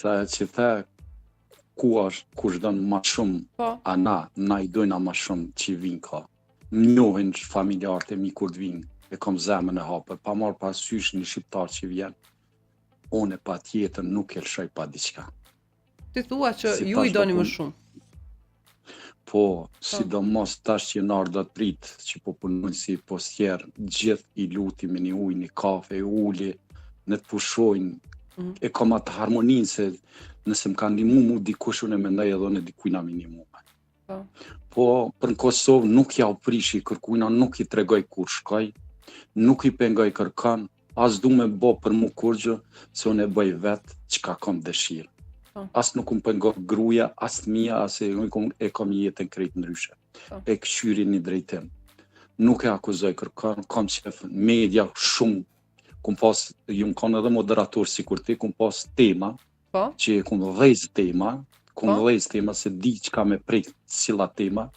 sa që the kush don më shumë, Po. a na I dojna më shumë që vinë ka. Më njohin familjarët e mi kur të vinë, e kam zemën e hapur, pa marrë parasysh një shqiptar që vjen, unë patjetër nuk e lëshoj pa diçka. Ti thua që Si ju I tash doni po më pun- shumë. Po, sidomos tash që na ardha prit, që po punojnë si postier, gjithë I lutim me një ujë, një kafe, uli, në të pushojnë. E kam atë harmoninë se nëse më ka ndihmu mu dikush unë e mendoj edhe unë dikujt me ndihmu. Po. Po, për në Kosovë nuk ja u prishi kërkujna, nuk I tregoj kur shkoj, nuk I pengoj kërkan, as du me bo për mu kurgjë, se unë e bëj vetë çka kam dëshirë. As nuk më pengon gruaja, as fëmia, as e kam jetën krejt ndryshe. E këshyri një drejtim. Nuk e akuzoj kërkan, kam qef media shumë, kum pas, ju kanë edhe moderator si kur ti, kum pas tema, Po. që kum dhejz tema, se di çka me prek cila tema,